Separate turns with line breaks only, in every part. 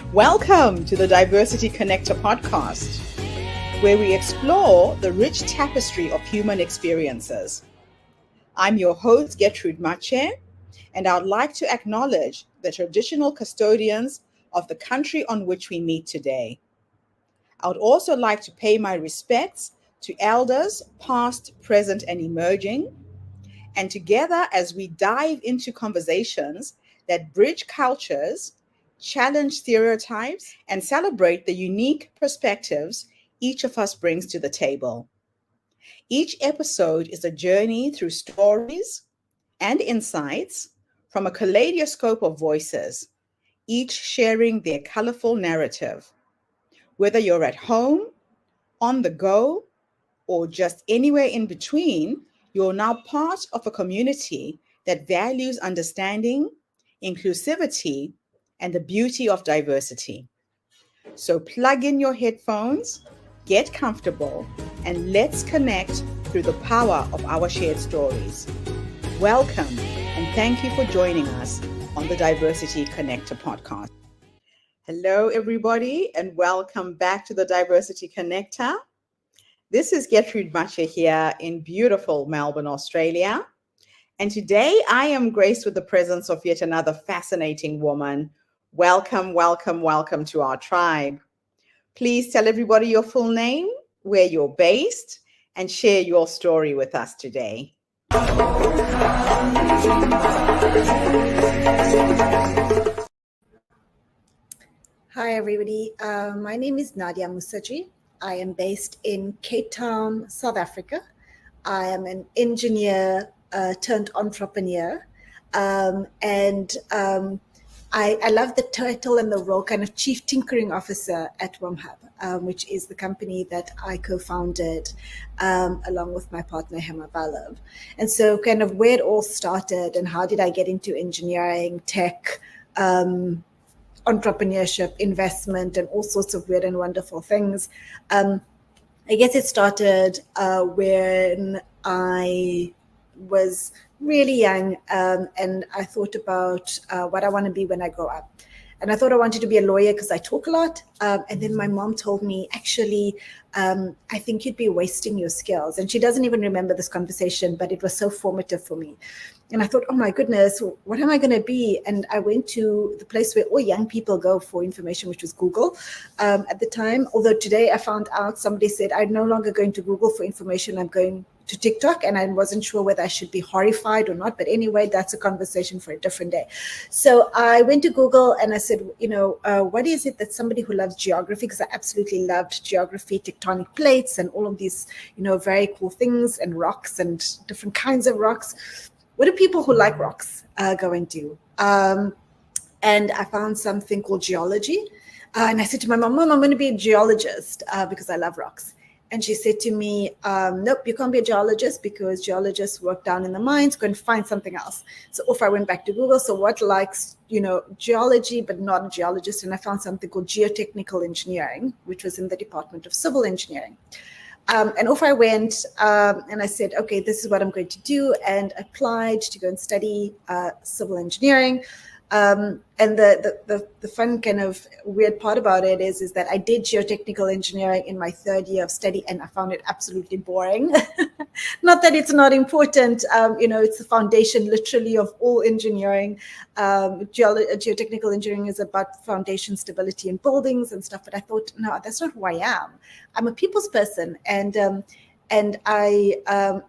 Welcome to the Diversity Connector podcast, where we explore the rich tapestry of human experiences. I'm your host, Gertrude Mache, and I'd like to acknowledge the traditional custodians of the country on which we meet today. I would also like to pay my respects to elders, past, present, and emerging. And together, as we dive into conversations that bridge cultures, challenge stereotypes, and celebrate the unique perspectives each of us brings to the table. Each episode is a journey through stories and insights from a kaleidoscope of voices, each sharing their colorful narrative. Whether you're at home, on the go, or just anywhere in between, you're now part of a community that values understanding, inclusivity, and the beauty of diversity. So plug in your headphones, get comfortable, and let's connect through the power of our shared stories. Welcome, and thank you for joining us on the Diversity Connector podcast. Hello, everybody, and welcome back to the Diversity Connector. This is Gertrude Mache here in beautiful Melbourne, Australia. And today I am graced with the presence of yet another fascinating woman. Welcome, welcome, welcome to our tribe. Please tell everybody your full name, where you're based, and share your story with us today.
Hi, everybody. My name is Naadiya Moosajee. I am based in Cape Town, South Africa. I am an engineer turned entrepreneur. I love the title and the role, kind of Chief Tinkering Officer at WomHub, which is the company that I co-founded along with my partner, Hema Balav. And so kind of where it all started and how did I get into engineering, tech, entrepreneurship, investment, and all sorts of weird and wonderful things. I guess it started when I was really young, and I thought about what I want to be when I grow up. And I thought I wanted to be a lawyer because I talk a lot. And then my mom told me, actually, I think you'd be wasting your skills. And she doesn't even remember this conversation, but it was so formative for me. And I thought, oh my goodness, what am I going to be? And I went to the place where all young people go for information, which was Google at the time. Although today I found out, somebody said, I'm no longer going to Google for information, I'm going to TikTok, and I wasn't sure whether I should be horrified or not. But anyway, that's a conversation for a different day. So I went to Google and I said, what is it that somebody who loves geography, because I absolutely loved geography, tectonic plates and all of these, very cool things and rocks and different kinds of rocks. What do people who like rocks go and do? And I found something called geology. And I said to my mom, I'm going to be a geologist because I love rocks. And she said to me, nope, you can't be a geologist because geologists work down in the mines, go and find something else. So off I went back to Google. So what likes, geology, but not a geologist? And I found something called geotechnical engineering, which was in the Department of Civil Engineering. And off I went, and I said, okay, this is what I'm going to do, and applied to go and study civil engineering. And the fun kind of weird part about it is that I did geotechnical engineering in my third year of study, and I found it absolutely boring. Not that it's not important, it's the foundation literally of all engineering. Geotechnical engineering is about foundation stability in buildings and stuff, but I thought, no, that's not who I am. I'm a people's person, and I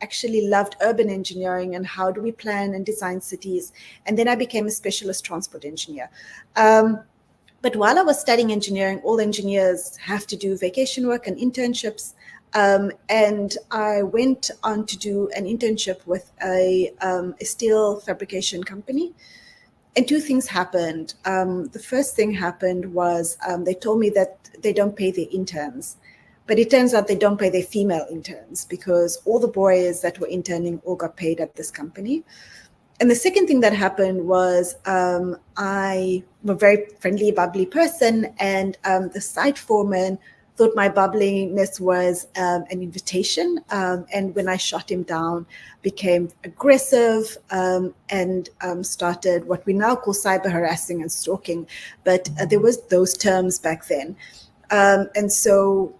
actually loved urban engineering and how do we plan and design cities. And then I became a specialist transport engineer. But while I was studying engineering, all engineers have to do vacation work and internships. And I went on to do an internship with a steel fabrication company. And two things happened. The first thing happened was they told me that they don't pay their interns. But it turns out they don't pay their female interns because all the boys that were interning all got paid at this company. And the second thing that happened was I'm a very friendly, bubbly person, and the site foreman thought my bubbliness was an invitation, and when I shot him down, became aggressive, and started what we now call cyber harassing and stalking, but there was those terms back then. And so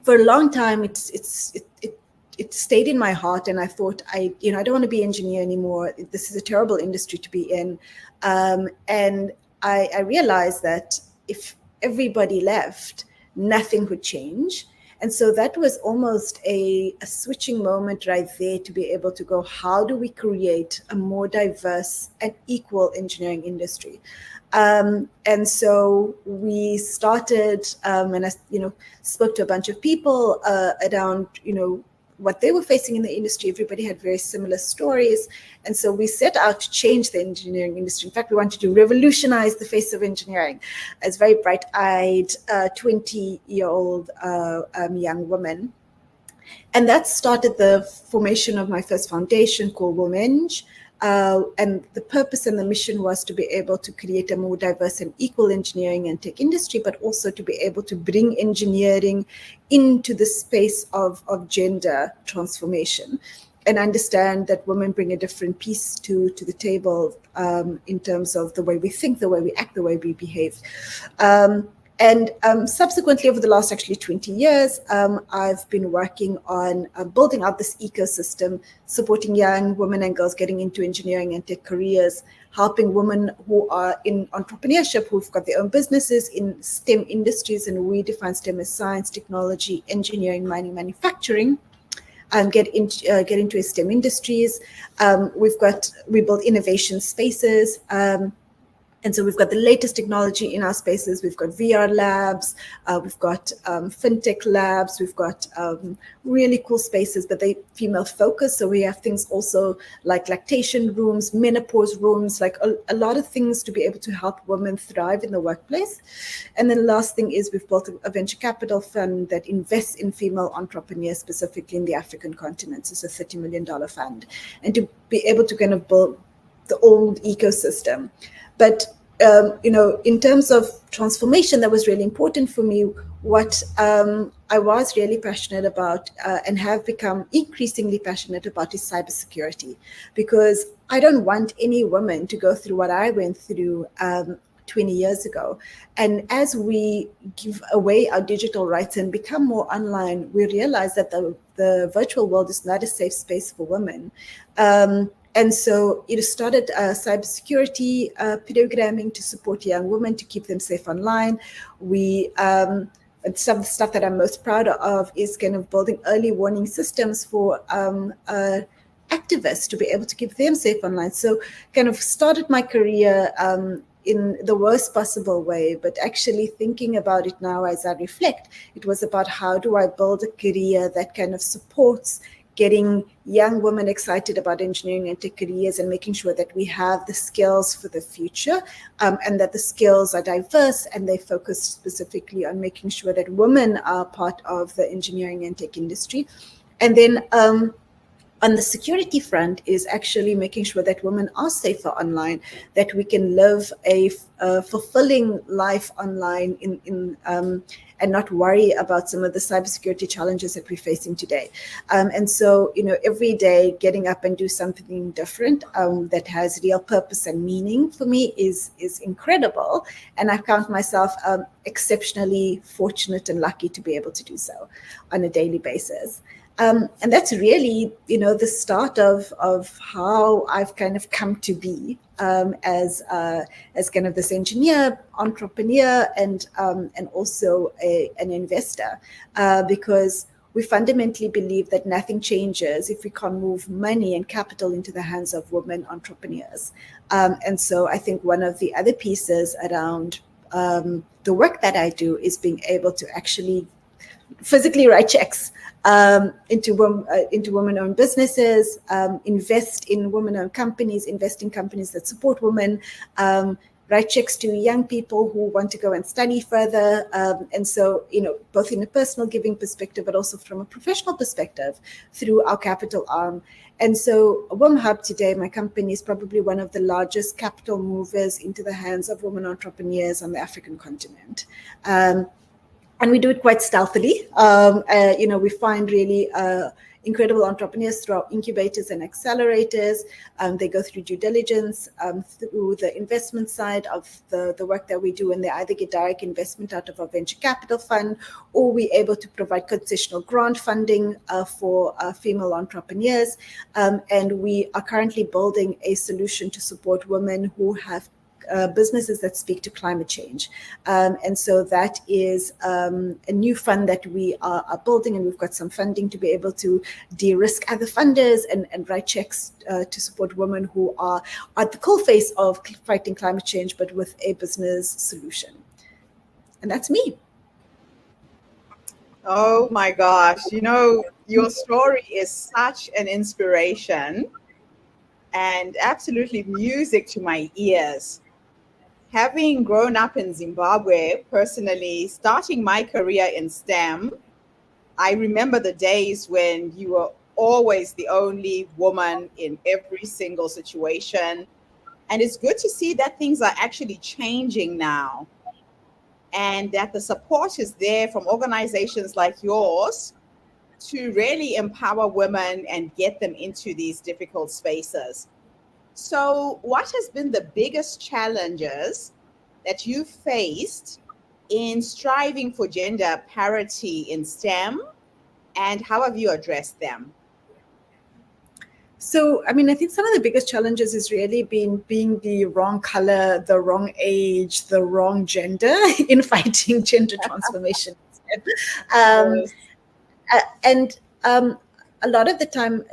for a long time, it stayed in my heart, and I thought, I don't want to be an engineer anymore. This is a terrible industry to be in. And I realized that if everybody left, nothing would change. And so that was almost a switching moment right there, to be able to go, how do we create a more diverse and equal engineering industry? And so we started, and I, spoke to a bunch of people around, what they were facing in the industry. Everybody had very similar stories. And so we set out to change the engineering industry. In fact, we wanted to revolutionize the face of engineering. As very bright-eyed 20-year-old young woman. And that started the formation of my first foundation called WomHub. And the purpose and the mission was to be able to create a more diverse and equal engineering and tech industry, but also to be able to bring engineering into the space of gender transformation, and understand that women bring a different piece to the table, in terms of the way we think, the way we act, the way we behave. And subsequently, over the last actually 20 years, I've been working on building out this ecosystem, supporting young women and girls getting into engineering and tech careers, helping women who are in entrepreneurship, who've got their own businesses in STEM industries, and we define STEM as science, technology, engineering, mining, manufacturing, get into STEM industries. We build innovation spaces. And so we've got the latest technology in our spaces. We've got VR labs, we've got fintech labs, we've got really cool spaces, but they female focused. So we have things also like lactation rooms, menopause rooms, like a lot of things to be able to help women thrive in the workplace. And then the last thing is we've built a venture capital fund that invests in female entrepreneurs, specifically in the African continent. So it's a $30 million fund. And to be able to kind of build the old ecosystem. But, in terms of transformation, that was really important for me. What I was really passionate about, and have become increasingly passionate about, is cybersecurity, because I don't want any woman to go through what I went through 20 years ago. And as we give away our digital rights and become more online, we realize that the virtual world is not a safe space for women. And so it started cybersecurity programming to support young women, to keep them safe online. We some of the stuff that I'm most proud of is kind of building early warning systems for activists to be able to keep them safe online. So kind of started my career in the worst possible way, but actually thinking about it now as I reflect, it was about how do I build a career that kind of supports getting young women excited about engineering and tech careers, and making sure that we have the skills for the future, and that the skills are diverse and they focus specifically on making sure that women are part of the engineering and tech industry. And then on the security front is actually making sure that women are safer online, that we can live a fulfilling life online and not worry about some of the cybersecurity challenges that we're facing today. And so, every day getting up and do something different that has real purpose and meaning for me is incredible. And I count myself exceptionally fortunate and lucky to be able to do so on a daily basis. And that's really, the start of how I've kind of come to be as kind of this engineer, entrepreneur, and also an investor, because we fundamentally believe that nothing changes if we can't move money and capital into the hands of women entrepreneurs. And so I think one of the other pieces around the work that I do is being able to actually physically write checks into women-owned businesses, invest in women-owned companies, invest in companies that support women, write checks to young people who want to go and study further. And so, both in a personal giving perspective, but also from a professional perspective through our capital arm. And so WomHub today, my company, is probably one of the largest capital movers into the hands of women entrepreneurs on the African continent. and we do it quite stealthily. We find really incredible entrepreneurs through our incubators and accelerators. They go through due diligence, through the investment side of the work that we do, and they either get direct investment out of our venture capital fund, or we're able to provide concessional grant funding for female entrepreneurs. And we are currently building a solution to support women who have businesses that speak to climate change. And so that is a new fund that we are building, and we've got some funding to be able to de-risk other funders and write checks to support women who are at the coalface of fighting climate change, but with a business solution. And that's me.
Oh my gosh, your story is such an inspiration and absolutely music to my ears. Having grown up in Zimbabwe, personally, starting my career in STEM, I remember the days when you were always the only woman in every single situation. And it's good to see that things are actually changing now and that the support is there from organizations like yours to really empower women and get them into these difficult spaces. So, what has been the biggest challenges that you faced in striving for gender parity in STEM, and how have you addressed them?
So, I mean, I think some of the biggest challenges is really being the wrong color, the wrong age, the wrong gender in fighting gender transformation. Um,
Yes.
and a lot of the time,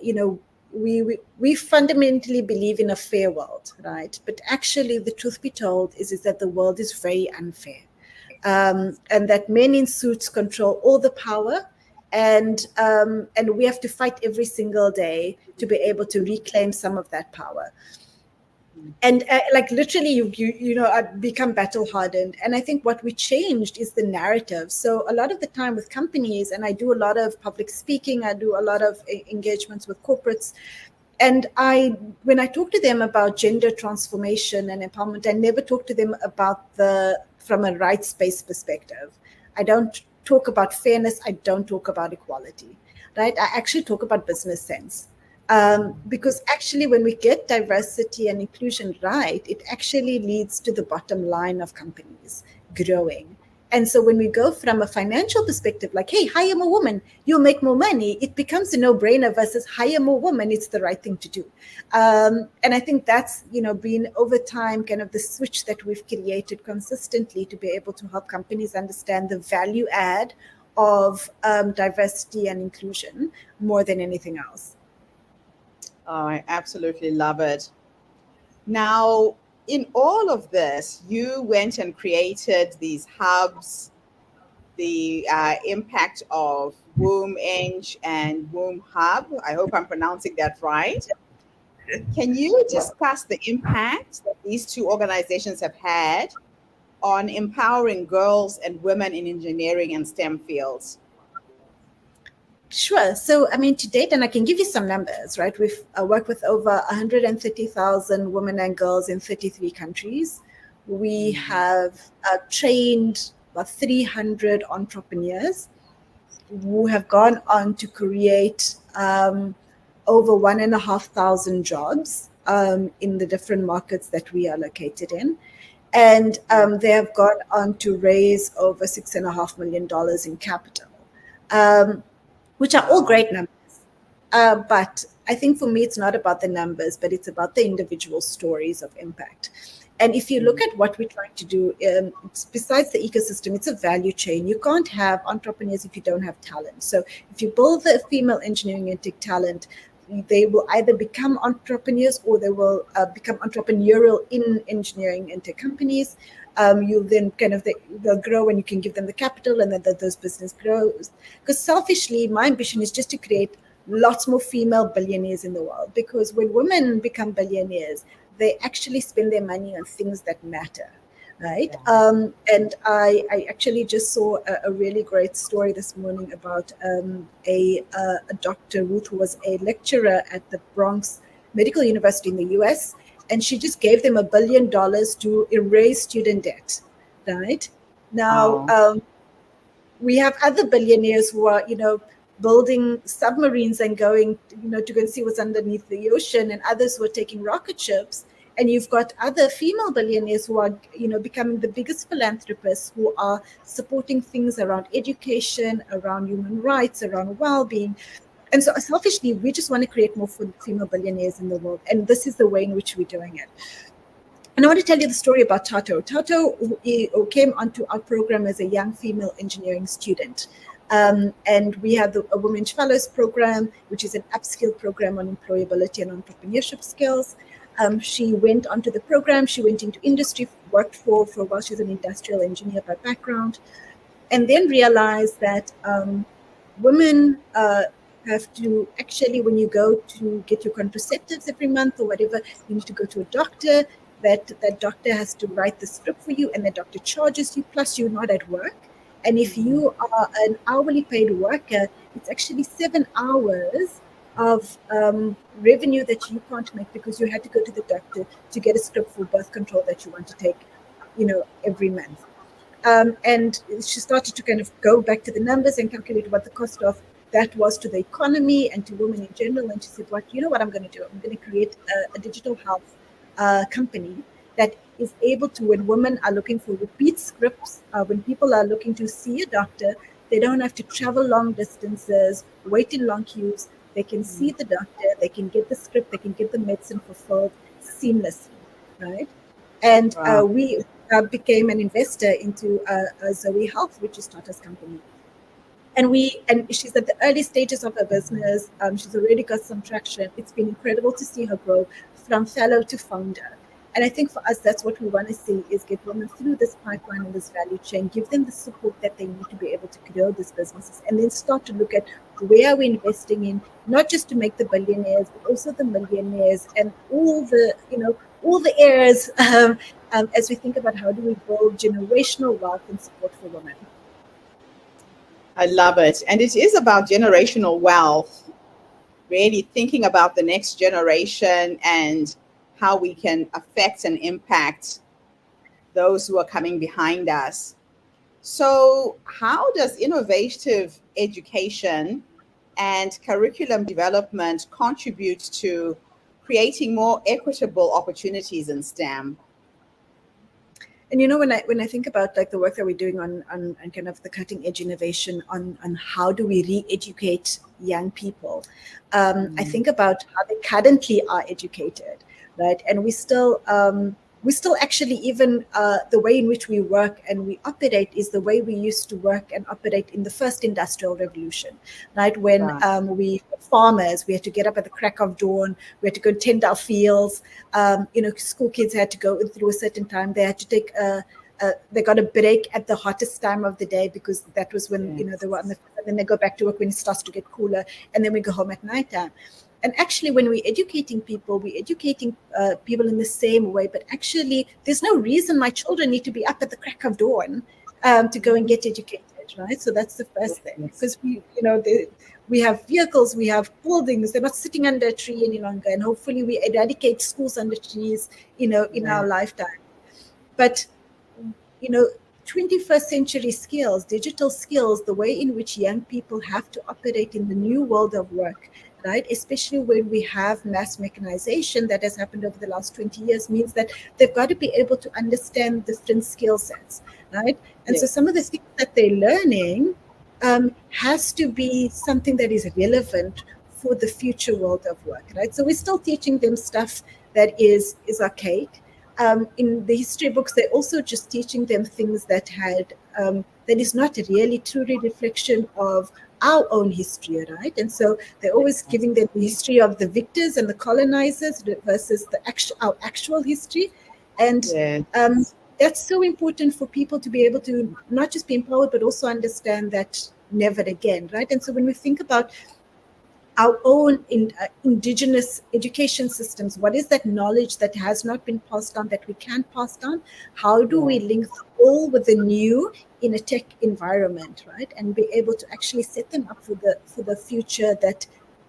we fundamentally believe in a fair world, right? But actually, the truth be told is that the world is very unfair, and that men in suits control all the power, and we have to fight every single day to be able to reclaim some of that power. And like literally become battle hardened. And I think what we changed is the narrative. So a lot of the time with companies, and I do a lot of public speaking, I do a lot of engagements with corporates, and when I talk to them about gender transformation and empowerment, I never talk to them about from a rights-based perspective. I don't talk about fairness, I don't talk about equality, right? I actually talk about business sense. Because actually, when we get diversity and inclusion right, it actually leads to the bottom line of companies growing. And so when we go from a financial perspective, like, hey, hire more women, you'll make more money, it becomes a no-brainer versus hire more women, it's the right thing to do. And I think that's, been over time kind of the switch that we've created consistently to be able to help companies understand the value add of diversity and inclusion more than anything else.
Oh, I absolutely love it. Now, in all of this, you went and created these hubs, the impact of WomEng and WomHub. I hope I'm pronouncing that right. Can you discuss the impact that these two organizations have had on empowering girls and women in engineering and STEM fields?
Sure. So, I mean, to date, and I can give you some numbers, right? We've worked with over 130,000 women and girls in 33 countries. We have trained about 300 entrepreneurs who have gone on to create over 1,500 jobs in the different markets that we are located in. And they have gone on to raise over $6.5 million in capital. Which are all great numbers. But I think for me, it's not about the numbers, but it's about the individual stories of impact. And if you look at what we're trying to do, besides the ecosystem, it's a value chain. You can't have entrepreneurs if you don't have talent. So if you build the female engineering and tech talent, they will either become entrepreneurs or they will become entrepreneurial in engineering and tech companies. You'll then they'll grow and you can give them the capital, and then those business grows. Because selfishly, my ambition is just to create lots more female billionaires in the world, because when women become billionaires, they actually spend their money on things that matter, right? And I actually just saw a really great story this morning about a Dr. Ruth, who was a lecturer at the Bronx Medical University in the US, and she just gave them $1 billion to erase student debt, right? Now,
Wow.
We have other billionaires who are, building submarines and going, to go and see what's underneath the ocean, and others who are taking rocket ships. And you've got other female billionaires who are, becoming the biggest philanthropists, who are supporting things around education, around human rights, around well-being. And so selfishly, we just want to create more female billionaires in the world. And this is the way in which we're doing it. And I want to tell you the story about Tato. Tato came onto our program as a young female engineering student. And we have a Women's Fellows program, which is an upskill program on employability and entrepreneurship skills. She went onto the program. She went into industry, worked for a while. She's an industrial engineer by background, and then realized that women have to actually, when you go to get your contraceptives every month or whatever, you need to go to a doctor. That doctor has to write the script for you, and the doctor charges you, plus you're not at work. And if you are an hourly paid worker, it's actually 7 hours of revenue that you can't make because you had to go to the doctor to get a script for birth control that you want to take, every month. And she started to kind of go back to the numbers and calculate what the cost of that was to the economy and to women in general. And she said, what I'm going to do? I'm going to create a digital health company that is able to, when women are looking for repeat scripts, when people are looking to see a doctor, they don't have to travel long distances, wait in long queues. They can see the doctor, they can get the script, they can get the medicine fulfilled seamlessly, right? And we became an investor into Zoe Health, which is Tata's company. And she's at the early stages of her business. She's already got some traction. It's been incredible to see her grow from fellow to founder. And I think for us, that's what we want to see, is get women through this pipeline and this value chain, give them the support that they need to be able to grow these businesses, and then start to look at where are we investing in, not just to make the billionaires, but also the millionaires and all the heirs, as we think about how do we build generational wealth and support for women.
I love it. And it is about generational wealth, really thinking about the next generation and how we can affect and impact those who are coming behind us. So, how does innovative education and curriculum development contribute to creating more equitable opportunities in STEM?
And when I think about like the work that we're doing on kind of the cutting edge innovation on how do we re-educate young people, I think about how they currently are educated, right? And we still actually, even the way in which we work and we operate is the way we used to work and operate in the first industrial revolution, right? When we farmers, we had to get up at the crack of dawn, we had to go tend our fields. School kids had to go through a certain time. They had to take they got a break at the hottest time of the day because that was when they were on the. Then they go back to work when it starts to get cooler, and then we go home at nighttime. And actually, when we're educating people in the same way. But actually, there's no reason my children need to be up at the crack of dawn to go and get educated, right? So that's the first thing, because we have vehicles, we have buildings. They're not sitting under a tree any longer, and hopefully, we eradicate schools under trees, in our lifetime. But 21st century skills, digital skills, the way in which young people have to operate in the new world of work, right? Especially when we have mass mechanization that has happened over the last 20 years, means that they've got to be able to understand different skill sets, right? And so some of the things that they're learning has to be something that is relevant for the future world of work, right? So we're still teaching them stuff that is archaic. In the history books, they're also just teaching them things that that is not really truly reflection of our own history, right? And so they're always giving them the history of the victors and the colonizers versus our actual history. And that's so important for people to be able to not just be empowered, but also understand that never again, right? And so when we think about our own indigenous education systems, what is that knowledge that has not been passed on that we can pass on? How do we link the old with the new in a tech environment, right? And be able to actually set them up for the future that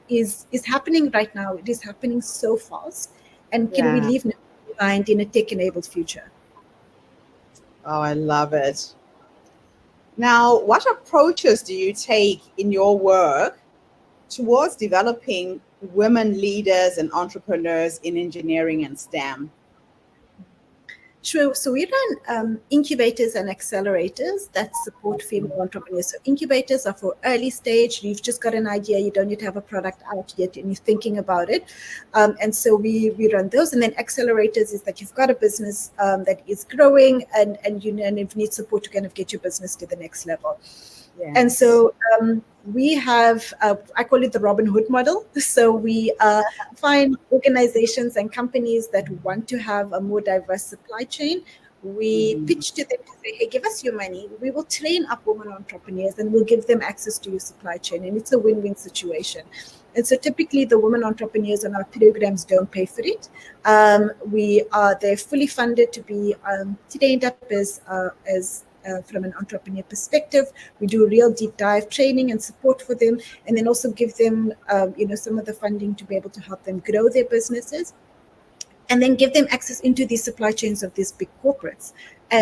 is happening right now. It is happening so fast. And can we leave behind in a tech-enabled future?
Oh, I love it. Now, what approaches do you take in your work towards developing women leaders and entrepreneurs in engineering and STEM?
Sure. So we run incubators and accelerators that support female entrepreneurs. So incubators are for early stage. You've just got an idea. You don't yet have a product out yet, and you're thinking about it. And so we run those. And then accelerators is that you've got a business that is growing, and you need support to kind of get your business to the next level. Yes. And so we have, I call it the Robin Hood model. So we find organizations and companies that want to have a more diverse supply chain. We pitch to them to say, hey, give us your money. We will train up women entrepreneurs and we'll give them access to your supply chain. And it's a win-win situation. And so typically the women entrepreneurs on our programs don't pay for it. They're fully funded to be trained up as from an entrepreneur perspective. We do real deep dive training and support for them, and then also give them, some of the funding to be able to help them grow their businesses, and then give them access into these supply chains of these big corporates,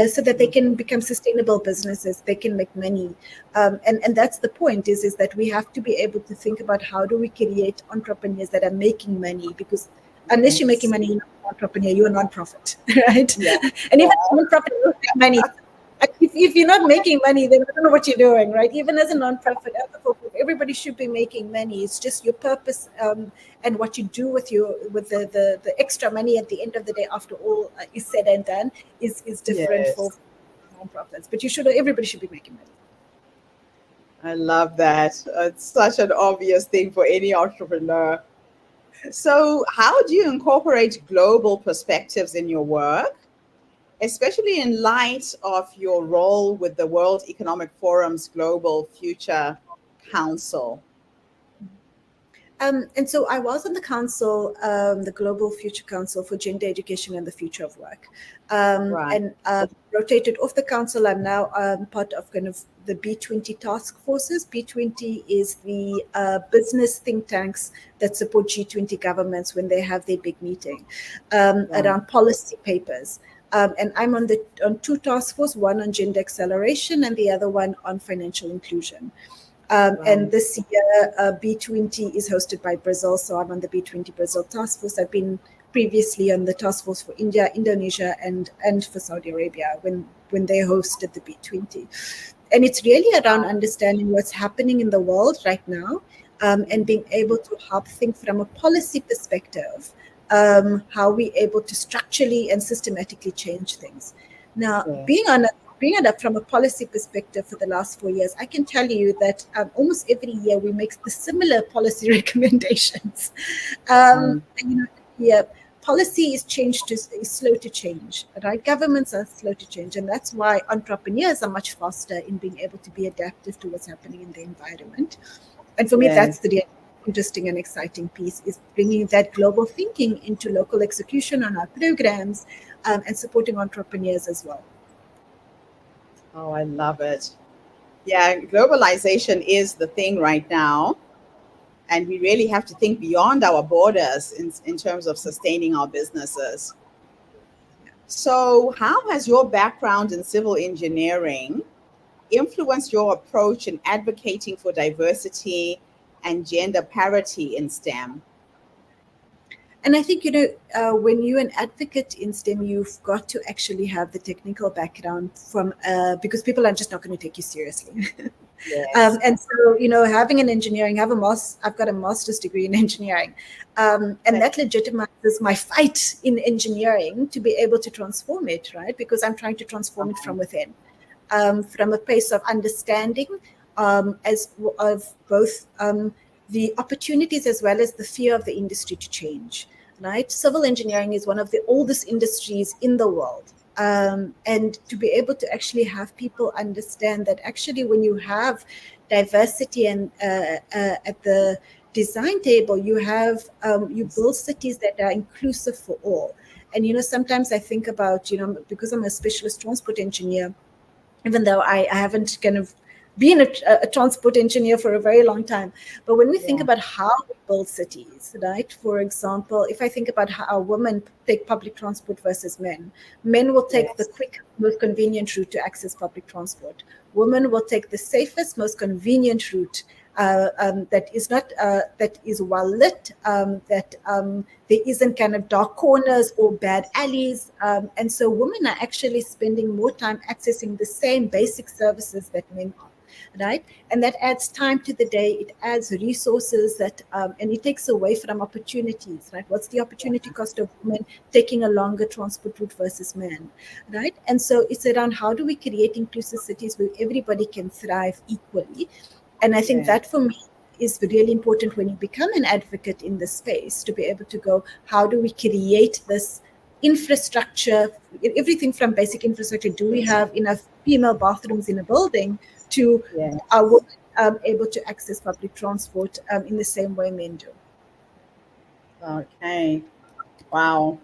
so that they can become sustainable businesses, they can make money. And that's the point, is that we have to be able to think about how do we create entrepreneurs that are making money, because unless you're making money, you're not an entrepreneur, you're a non-profit, right? Yeah. And even non-profit, you don't make money. If you're not making money, then I don't know what you're doing, right? Even as a nonprofit, everybody should be making money. It's just your purpose and what you do with the extra money at the end of the day, after all is said and done, is different for nonprofits. But everybody should be making money.
I love that. It's such an obvious thing for any entrepreneur. So, how do you incorporate global perspectives in your work, especially in light of your role with the World Economic Forum's Global Future Council?
And so I was on the council, the Global Future Council for Gender Education and the Future of Work. Right. And rotated off the council. I'm now part of kind of the B20 task forces. B20 is the business think tanks that support G20 governments when they have their big meeting around policy papers. And I'm on two task forces, one on gender acceleration and the other one on financial inclusion. And this year, B20 is hosted by Brazil, so I'm on the B20 Brazil task force. I've been previously on the task force for India, Indonesia, and for Saudi Arabia when they hosted the B20. And it's really around understanding what's happening in the world right now, and being able to help think from a policy perspective, how we're able to structurally and systematically change things. Now, being on from a policy perspective for the last 4 years, I can tell you that almost every year we make the similar policy recommendations. Policy is slow to change, right? Governments are slow to change, and that's why entrepreneurs are much faster in being able to be adaptive to what's happening in the environment. And for me, that's the interesting and exciting piece, is bringing that global thinking into local execution on our programs, and supporting entrepreneurs as well.
Oh, I love it. Yeah, globalization is the thing right now. And we really have to think beyond our borders in terms of sustaining our businesses. So, how has your background in civil engineering influenced your approach in advocating for diversity and gender parity in STEM?
And I think, when you're an advocate in STEM, you've got to actually have the technical background because people are just not going to take you seriously. Yes. And so, having an engineering, I've got a master's degree in engineering. And that legitimizes my fight in engineering to be able to transform it, right? Because I'm trying to transform it from within, from a place of understanding, of both the opportunities as well as the fear of the industry to change, right? Civil engineering is one of the oldest industries in the world. And to be able to actually have people understand that actually when you have diversity and at the design table, you build cities that are inclusive for all. And, sometimes I think about, because I'm a specialist transport engineer, even though I haven't kind of been a transport engineer for a very long time. But when we think
Yeah.
about how we build cities, right? For example, if I think about how women take public transport versus men will take the
Yes.
quick, most convenient route to access public transport. Women will take the safest, most convenient route that is not that is well lit, that there isn't kind of dark corners or bad alleys, and so women are actually spending more time accessing the same basic services that men are. Right, and that adds time to the day. It adds resources that, and it takes away from opportunities. Right, what's the opportunity cost of women taking a longer transport route versus men? Right, and so it's around how do we create inclusive cities where everybody can thrive equally. And I think
Yeah.
that for me is really important when you become an advocate in this space, to be able to go, how do we create this infrastructure, everything from basic infrastructure. Do we have enough female bathrooms in a building to
Yes.
are women able to access public transport in the same way men do?
Okay. Wow.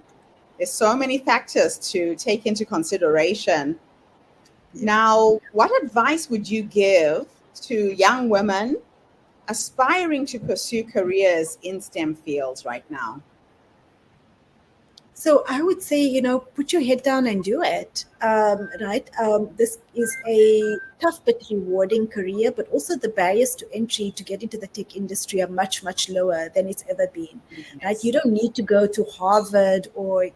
There's so many factors to take into consideration. Now, what advice would you give to young women aspiring to pursue careers in STEM fields right now?
So I would say, put your head down and do it. Right? This is a tough but rewarding career, but also the barriers to entry to get into the tech industry are much, much lower than it's ever been. Right? You
Yes.
don't need to go to Harvard or,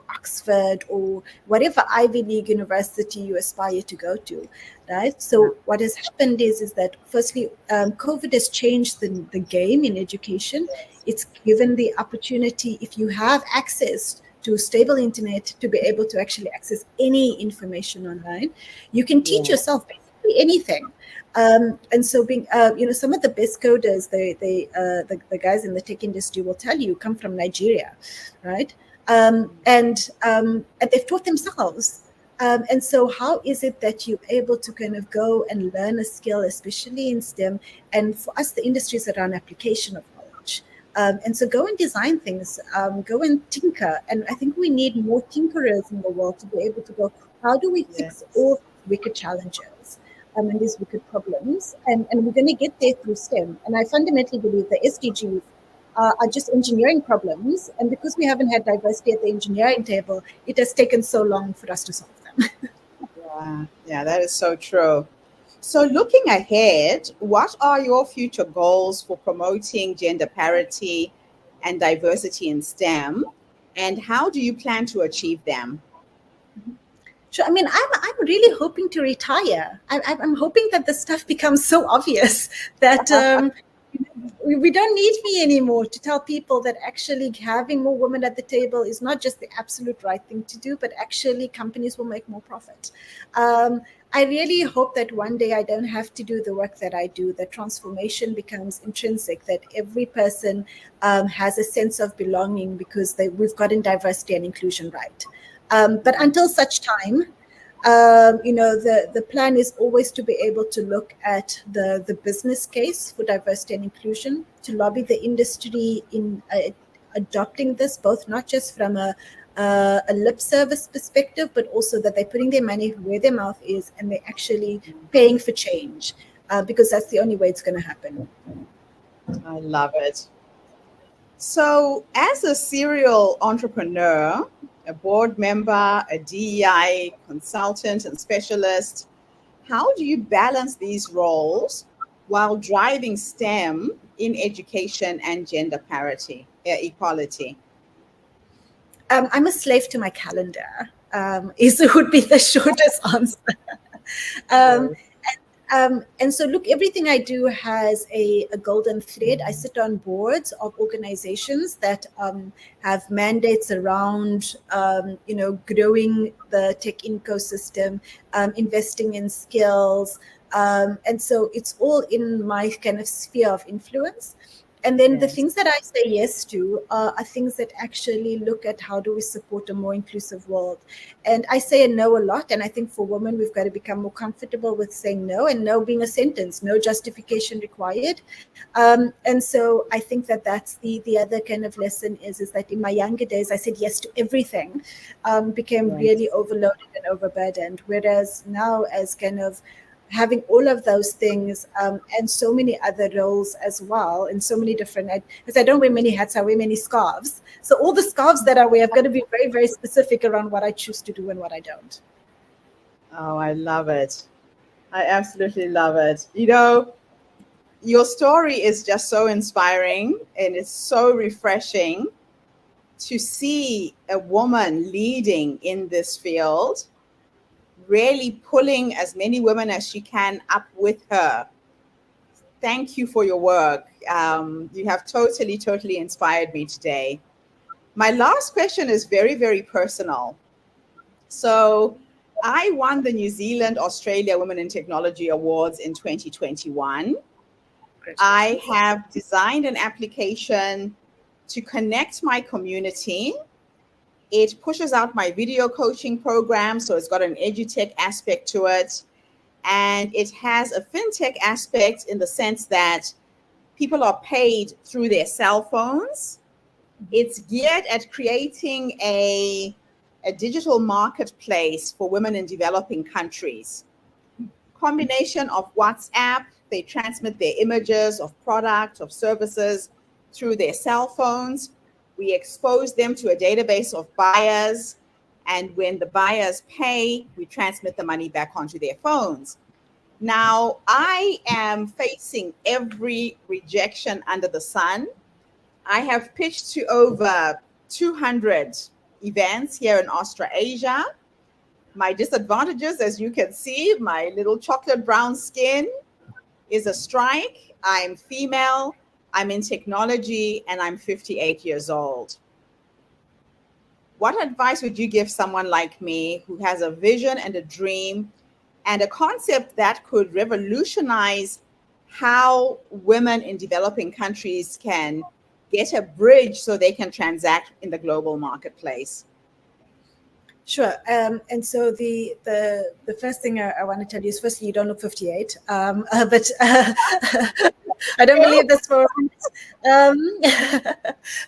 Oxford or whatever Ivy League university you aspire to go to. Right?
Yeah.
So what has happened is that firstly, COVID has changed the game in education. It's given the opportunity, if you have access to stable internet, to be able to actually access any information online. You can teach
Yeah.
yourself basically anything. And so being, some of the best coders, the guys in the tech industry will tell you, come from Nigeria, right? And they've taught themselves. And so how is it that you're able to kind of go and learn a skill, especially in STEM? And for us, the industry is around application of knowledge. And so go and design things, go and tinker. And I think we need more tinkerers in the world to be able to go, how do we fix
Yes.
all these wicked challenges and these wicked problems? And we're going to get there through STEM. And I fundamentally believe the SDGs are just engineering problems. And because we haven't had diversity at the engineering table, it has taken so long for us to solve them.
Yeah. Yeah, that is so true. So, looking ahead, what are your future goals for promoting gender parity and diversity in STEM? And how do you plan to achieve them?
So, I mean, I'm really hoping to retire. I'm hoping that the stuff becomes so obvious that we don't need me anymore to tell people that actually having more women at the table is not just the absolute right thing to do, but actually companies will make more profit. I really hope that one day I don't have to do the work that I do, that transformation becomes intrinsic, that every person has a sense of belonging because we've gotten diversity and inclusion right. But until such time, the plan is always to be able to look at the business case for diversity and inclusion, to lobby the industry in adopting this, both not just from a lip service perspective, but also that they're putting their money where their mouth is and they're actually paying for change, because that's the only way it's going to happen.
I love it. So, as a serial entrepreneur, a board member, a DEI consultant, and specialist, how do you balance these roles while driving STEM in education and gender parity, equality?
I'm a slave to my calendar. Is would be the shortest answer. Um,
Yes.
and so, look, everything I do has a golden thread. I sit on boards of organizations that have mandates around, growing the tech ecosystem, investing in skills. And so it's all in my kind of sphere of influence. And then the
Yes.
things that I say yes to are things that actually look at how do we support a more inclusive world. And I say a no a lot. And I think for women, we've got to become more comfortable with saying no, and no being a sentence, no justification required. And so I think that that's the other kind of lesson is that in my younger days, I said yes to everything, became
Yes.
really overloaded and overburdened. Whereas now, as kind of having all of those things, and so many other roles as well, and so many different, because I don't wear many hats, I wear many scarves. So all the scarves that I wear, I've got to be very, very specific around what I choose to do and what I don't.
Oh, I love it. I absolutely love it. You know, your story is just so inspiring and it's so refreshing to see a woman leading in this field, really pulling as many women as she can up with her. Thank you for your work. You have totally, totally inspired me today. My last question is very, very personal. So, I won the New Zealand Australia Women in Technology Awards in 2021. I have designed an application to connect my community. It pushes out my video coaching program, so it's got an edutech aspect to it. And it has a fintech aspect in the sense that people are paid through their cell phones. It's geared at creating a digital marketplace for women in developing countries. Combination of WhatsApp, they transmit their images of product, of services through their cell phones. We expose them to a database of buyers. And when the buyers pay, we transmit the money back onto their phones. Now, I am facing every rejection under the sun. I have pitched to over 200 events here in Australasia. My disadvantages, as you can see, my little chocolate brown skin is a strike. I'm female, I'm in technology, and I'm 58 years old. What advice would you give someone like me who has a vision and a dream and a concept that could revolutionize how women in developing countries can get a bridge so they can transact in the global marketplace?
Sure. And so the first thing I want to tell you is, firstly, you don't look 58, but I don't believe this for.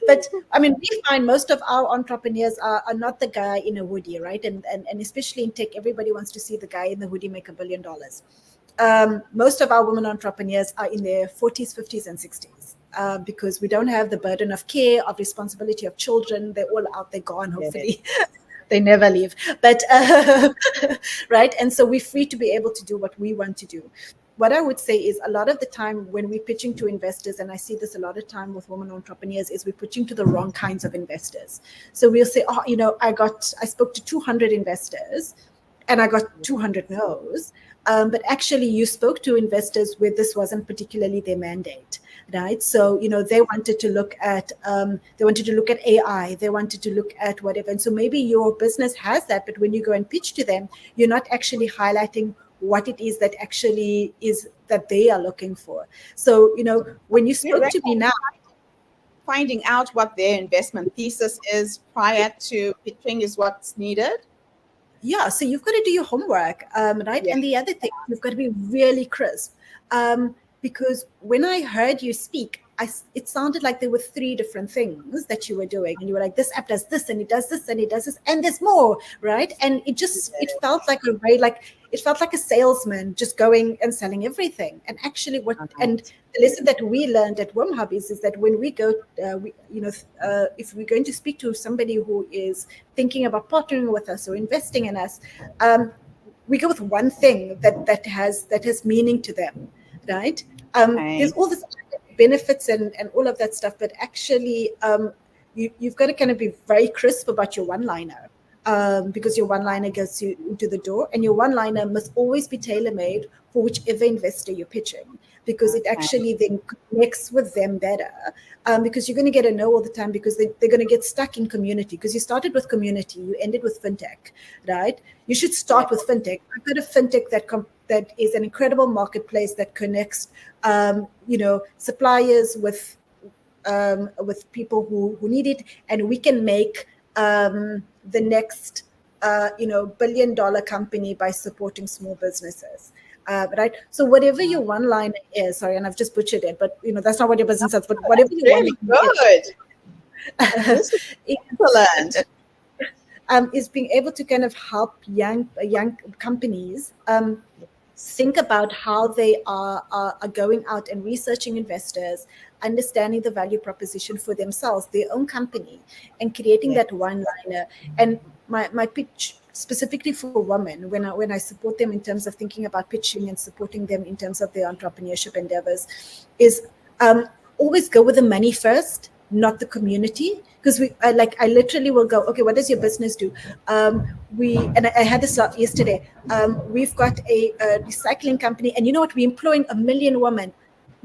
But I mean, we find most of our entrepreneurs are not the guy in a hoodie, right? And especially in tech, everybody wants to see the guy in the hoodie make $1 billion. Most of our women entrepreneurs are in their 40s, 50s, and 60s. Because we don't have the burden of care, of responsibility of children. They're all out, they're gone, hopefully. They never leave. But, right? And so we're free to be able to do what we want to do. What I would say is, a lot of the time when we're pitching to investors, and I see this a lot of time with women entrepreneurs, is we're pitching to the wrong kinds of investors. So we'll say, oh, you know, I spoke to 200 investors and I got 200 no's. But actually you spoke to investors where this wasn't particularly their mandate, right? So, you know, they wanted to look at AI, they wanted to look at whatever. And so maybe your business has that, but when you go and pitch to them, you're not actually highlighting what it is that actually is that they are looking for. So, you know, when you spoke to me now,
finding out what their investment thesis is prior to pitching is what's needed.
Yeah, so you've got to do your homework, right? Yeah. And the other thing, you've got to be really crisp, because when I heard you speak, it sounded like there were 3 different things that you were doing, and you were like, this app does this, and it does this, and it does this, and there's more, right? And it felt like a salesman just going and selling everything. And actually, and the lesson that we learned at WomHub is that when we go, if we're going to speak to somebody who is thinking about partnering with us or investing in us, we go with one thing that has meaning to them, right? There's all this benefits and all of that stuff, but actually you've got to kind of be very crisp about your one-liner, because your one-liner gets you into the door, and your one-liner must always be tailor-made for whichever investor you're pitching, because it actually then connects with them better, because you're going to get a no all the time, because they're going to get stuck in community, because you started with community, you ended with fintech, right? You should start with fintech. I've got a fintech that is an incredible marketplace that connects suppliers with people who need it, and we can make the next $1 billion company by supporting small businesses. Right. So whatever your one-liner is, sorry, and I've just butchered it, but that's not what your business is. But whatever your
one-liner is, excellent.
Is being able to kind of help young companies think about how they are going out and researching investors, understanding the value proposition for themselves, their own company, and creating
Yes.
that one liner. And my pitch specifically for women, when I support them in terms of thinking about pitching and supporting them in terms of their entrepreneurship endeavors, is always go with the money first, not the community. Because I literally will go, okay, what does your business do? I had this yesterday. We've got a recycling company, and you know what? We're employing 1 million women.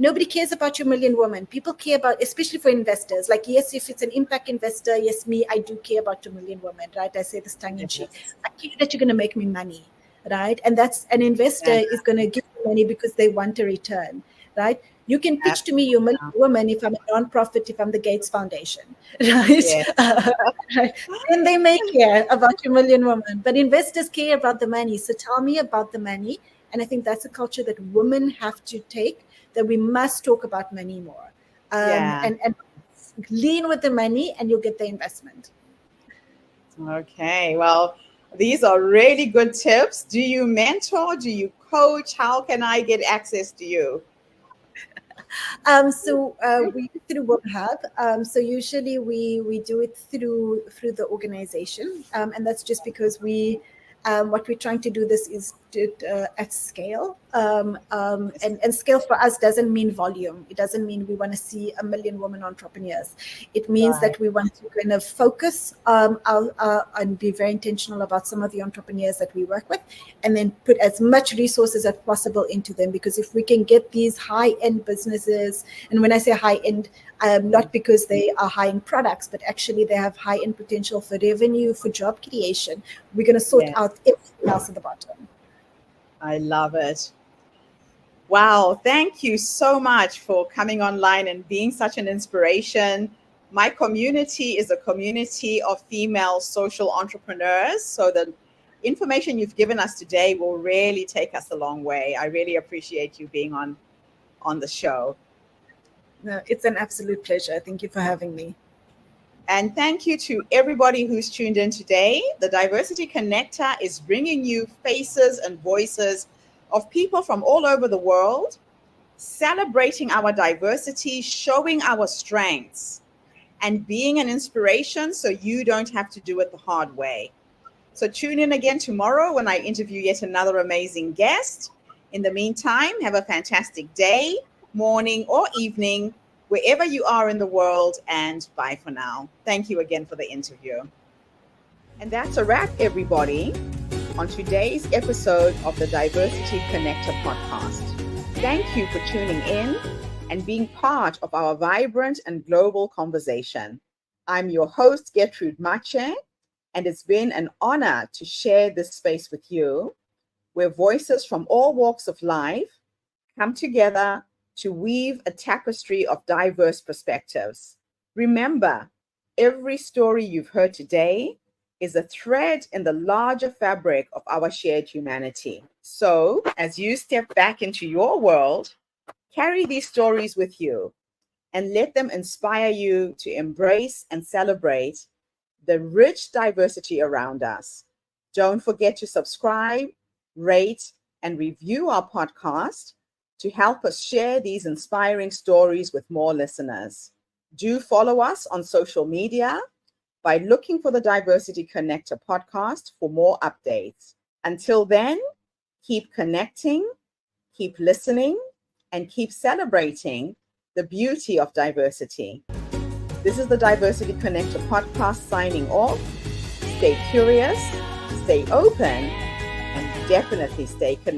Nobody cares about your 1 million women. People care about, especially for investors. Like, yes, if it's an impact investor, yes, me, I do care about 2 million women, right? I say this tongue in cheek.
Yes.
I care that you're going to make me money, right? And that's an investor
Yeah.
is going to give you money because they want a return, right? You can pitch to me your 1 million women if I'm a nonprofit, if I'm the Gates Foundation, right?
Yeah.
Right. Then they may care about your 1 million women, but investors care about the money. So tell me about the money. And I think that's a culture that women have to take, that we must talk about money more.
Yeah.
And lean with the money and you'll get the investment.
Okay. Well, these are really good tips. Do you mentor? Do you coach? How can I get access to you?
We through WomHub. So usually we do it through the organization, and that's just because what we're trying to do this is at scale. And scale for us doesn't mean volume. It doesn't mean we want to see 1 million women entrepreneurs. It means
Right.
that we want to kind of focus and be very intentional about some of the entrepreneurs that we work with, and then put as much resources as possible into them. Because if we can get these high-end businesses, and when I say high-end, not because they are high-end products, but actually they have high-end potential for revenue, for job creation, we're going to sort
Yes.
out everything else at the bottom.
I love it. Wow. Thank you so much for coming online and being such an inspiration. My community is a community of female social entrepreneurs. So the information you've given us today will really take us a long way. I really appreciate you being on the show.
No, it's an absolute pleasure. Thank you for having me.
And thank you to everybody who's tuned in today. The Diversity Connector is bringing you faces and voices of people from all over the world, celebrating our diversity, showing our strengths, and being an inspiration so you don't have to do it the hard way. So tune in again tomorrow when I interview yet another amazing guest. In the meantime, have a fantastic day, morning, or evening, wherever you are in the world, and bye for now. Thank you again for the interview. And that's a wrap, everybody, on today's episode of the Diversity Connector podcast. Thank you for tuning in and being part of our vibrant and global conversation. I'm your host, Gertrude Mache, and it's been an honor to share this space with you, where voices from all walks of life come together to weave a tapestry of diverse perspectives. Remember, every story you've heard today is a thread in the larger fabric of our shared humanity. So, as you step back into your world, carry these stories with you and let them inspire you to embrace and celebrate the rich diversity around us. Don't forget to subscribe, rate, and review our podcast to help us share these inspiring stories with more listeners. Do follow us on social media by looking for the Diversity Connector podcast for more updates. Until then, keep connecting, keep listening, and keep celebrating the beauty of diversity. This is the Diversity Connector podcast signing off. Stay curious, stay open, and definitely stay connected.